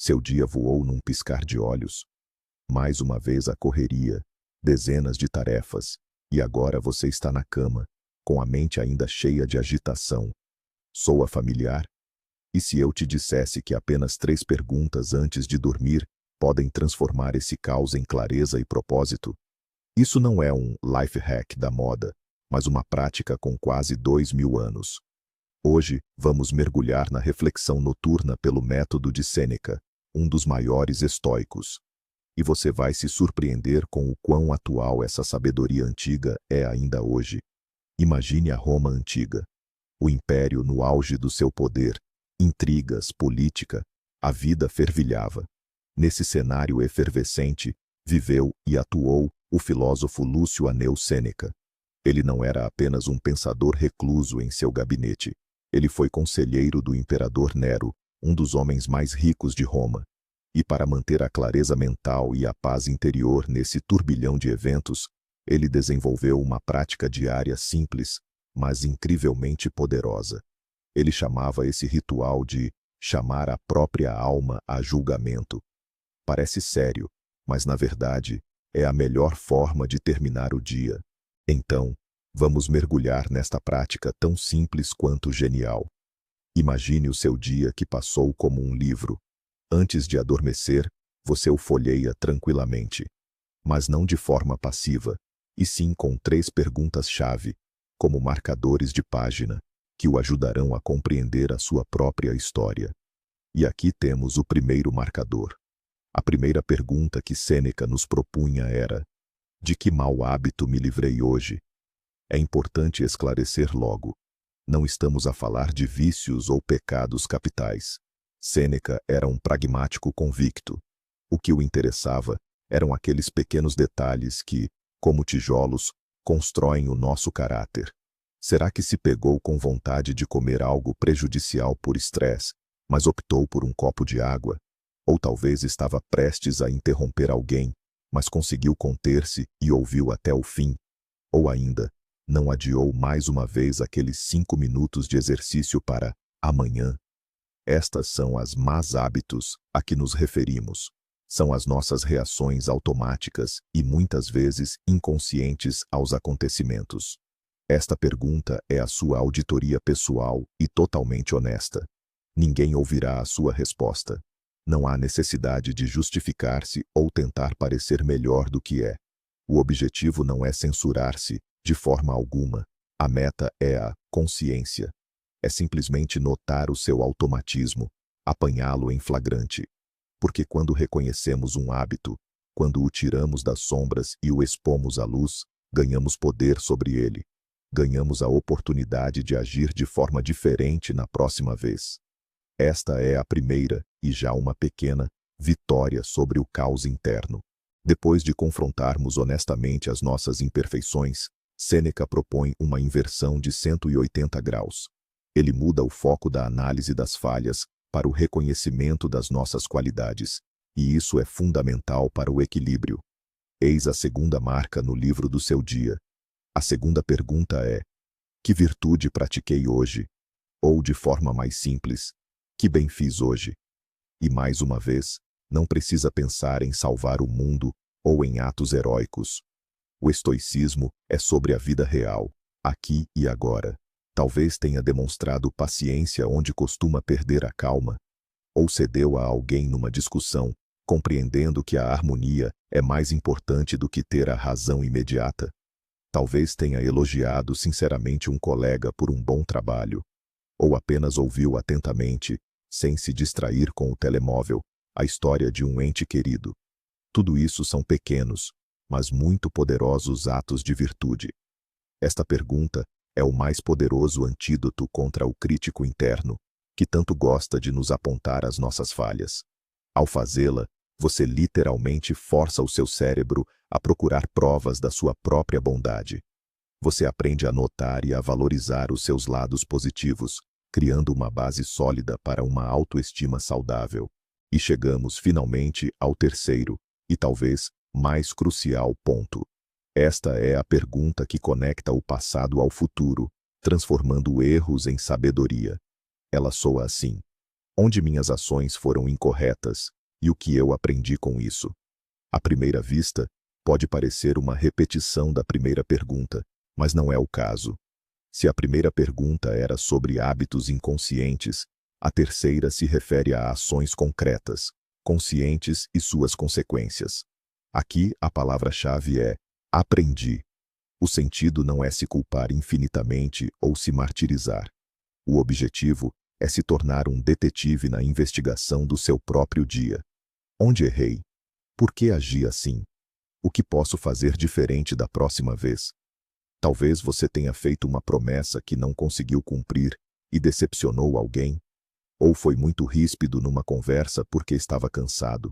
Seu dia voou num piscar de olhos. Mais uma vez a correria, dezenas de tarefas, e agora você está na cama, com a mente ainda cheia de agitação. Soa familiar? E se eu te dissesse que apenas 3 perguntas antes de dormir podem transformar esse caos em clareza e propósito? Isso não é um life hack da moda, mas uma prática com quase 2000 anos. Hoje, vamos mergulhar na reflexão noturna pelo método de Sêneca, um dos maiores estoicos. E você vai se surpreender com o quão atual essa sabedoria antiga é ainda hoje. Imagine a Roma antiga. O império no auge do seu poder, intrigas, política, a vida fervilhava. Nesse cenário efervescente, viveu e atuou o filósofo Lúcio Aneu Sêneca. Ele não era apenas um pensador recluso em seu gabinete. Ele foi conselheiro do imperador Nero, um dos homens mais ricos de Roma. E para manter a clareza mental e a paz interior nesse turbilhão de eventos, ele desenvolveu uma prática diária simples, mas incrivelmente poderosa. Ele chamava esse ritual de chamar a própria alma a julgamento. Parece sério, mas na verdade é a melhor forma de terminar o dia. Então, vamos mergulhar nesta prática tão simples quanto genial. Imagine o seu dia que passou como um livro. Antes de adormecer, você o folheia tranquilamente. Mas não de forma passiva, e sim com 3 perguntas-chave, como marcadores de página, que o ajudarão a compreender a sua própria história. E aqui temos o primeiro marcador. A primeira pergunta que Sêneca nos propunha era: de que mau hábito me livrei hoje? É importante esclarecer logo. Não estamos a falar de vícios ou pecados capitais. Sêneca era um pragmático convicto. O que o interessava eram aqueles pequenos detalhes que, como tijolos, constroem o nosso caráter. Será que se pegou com vontade de comer algo prejudicial por estresse, mas optou por um copo de água? Ou talvez estava prestes a interromper alguém, mas conseguiu conter-se e ouviu até o fim? Ou ainda, não adiou mais uma vez aqueles 5 minutos de exercício para amanhã? Estas são as más hábitos a que nos referimos. São as nossas reações automáticas e muitas vezes inconscientes aos acontecimentos. Esta pergunta é a sua auditoria pessoal e totalmente honesta. Ninguém ouvirá a sua resposta. Não há necessidade de justificar-se ou tentar parecer melhor do que é. O objetivo não é censurar-se, de forma alguma. A meta é a consciência. É simplesmente notar o seu automatismo, apanhá-lo em flagrante. Porque quando reconhecemos um hábito, quando o tiramos das sombras e o expomos à luz, ganhamos poder sobre ele. Ganhamos a oportunidade de agir de forma diferente na próxima vez. Esta é a primeira, e já uma pequena, vitória sobre o caos interno. Depois de confrontarmos honestamente as nossas imperfeições, Sêneca propõe uma inversão de 180 graus. Ele muda o foco da análise das falhas para o reconhecimento das nossas qualidades, e isso é fundamental para o equilíbrio. Eis a segunda marca no livro do seu dia. A segunda pergunta é: que virtude pratiquei hoje? Ou, de forma mais simples, que bem fiz hoje? E mais uma vez, não precisa pensar em salvar o mundo ou em atos heróicos. O estoicismo é sobre a vida real, aqui e agora. Talvez tenha demonstrado paciência onde costuma perder a calma, ou cedeu a alguém numa discussão, compreendendo que a harmonia é mais importante do que ter a razão imediata. Talvez tenha elogiado sinceramente um colega por um bom trabalho, ou apenas ouviu atentamente, sem se distrair com o telemóvel, a história de um ente querido. Tudo isso são pequenos, mas muito poderosos atos de virtude. Esta pergunta é o mais poderoso antídoto contra o crítico interno, que tanto gosta de nos apontar as nossas falhas. Ao fazê-la, você literalmente força o seu cérebro a procurar provas da sua própria bondade. Você aprende a notar e a valorizar os seus lados positivos, criando uma base sólida para uma autoestima saudável. E chegamos finalmente ao terceiro, e talvez mais crucial ponto. Esta é a pergunta que conecta o passado ao futuro, transformando erros em sabedoria. Ela soa assim: Onde minhas ações foram incorretas e o que eu aprendi com isso? À primeira vista, pode parecer uma repetição da primeira pergunta, mas não é o caso. Se a primeira pergunta era sobre hábitos inconscientes, a terceira se refere a ações concretas, conscientes e suas consequências. Aqui, a palavra-chave é aprendi. O sentido não é se culpar infinitamente ou se martirizar. O objetivo é se tornar um detetive na investigação do seu próprio dia. Onde errei? Por que agi assim? O que posso fazer diferente da próxima vez? Talvez você tenha feito uma promessa que não conseguiu cumprir e decepcionou alguém, ou foi muito ríspido numa conversa porque estava cansado.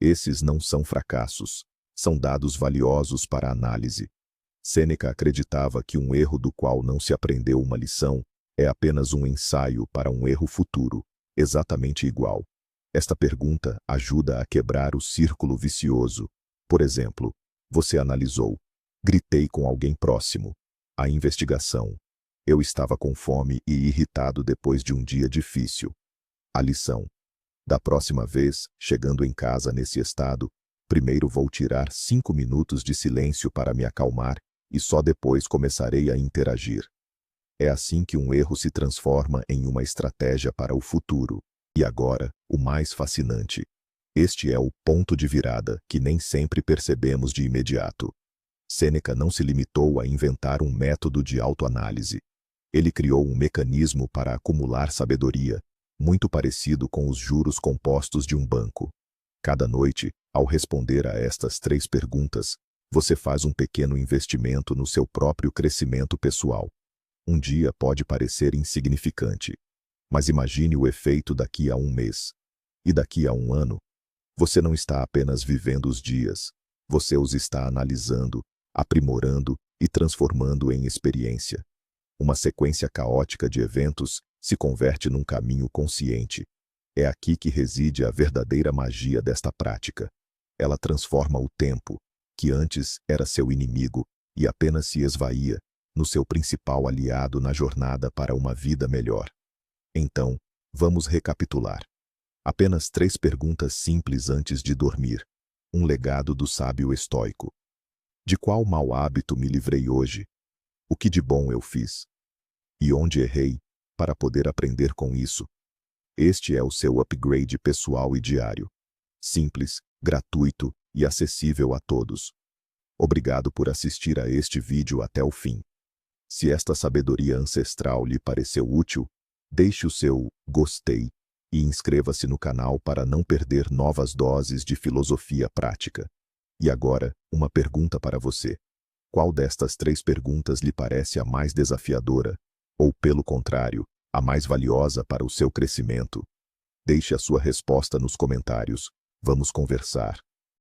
Esses não são fracassos, são dados valiosos para a análise. Sêneca acreditava que um erro do qual não se aprendeu uma lição é apenas um ensaio para um erro futuro, exatamente igual. Esta pergunta ajuda a quebrar o círculo vicioso. Por exemplo, você analisou: gritei com alguém próximo. A investigação: eu estava com fome e irritado depois de um dia difícil. A lição: da próxima vez, chegando em casa nesse estado, primeiro vou tirar 5 minutos de silêncio para me acalmar e só depois começarei a interagir. É assim que um erro se transforma em uma estratégia para o futuro. E agora, o mais fascinante. Este é o ponto de virada que nem sempre percebemos de imediato. Sêneca não se limitou a inventar um método de autoanálise. Ele criou um mecanismo para acumular sabedoria, muito parecido com os juros compostos de um banco. Cada noite, ao responder a estas 3 perguntas, você faz um pequeno investimento no seu próprio crescimento pessoal. Um dia pode parecer insignificante, mas imagine o efeito daqui a um mês. E daqui a um ano. Você não está apenas vivendo os dias, você os está analisando, aprimorando e transformando em experiência. Uma sequência caótica de eventos se converte num caminho consciente. É aqui que reside a verdadeira magia desta prática. Ela transforma o tempo, que antes era seu inimigo e apenas se esvaía, no seu principal aliado na jornada para uma vida melhor. Então, vamos recapitular. Apenas 3 perguntas simples antes de dormir. Um legado do sábio estoico. De qual mau hábito me livrei hoje? O que de bom eu fiz? E onde errei, para poder aprender com isso? Este é o seu upgrade pessoal e diário. Simples, gratuito e acessível a todos. Obrigado por assistir a este vídeo até o fim. Se esta sabedoria ancestral lhe pareceu útil, deixe o seu gostei e inscreva-se no canal para não perder novas doses de filosofia prática. E agora, uma pergunta para você. Qual destas 3 perguntas lhe parece a mais desafiadora, ou, pelo contrário, a mais valiosa para o seu crescimento? Deixe a sua resposta nos comentários. Vamos conversar.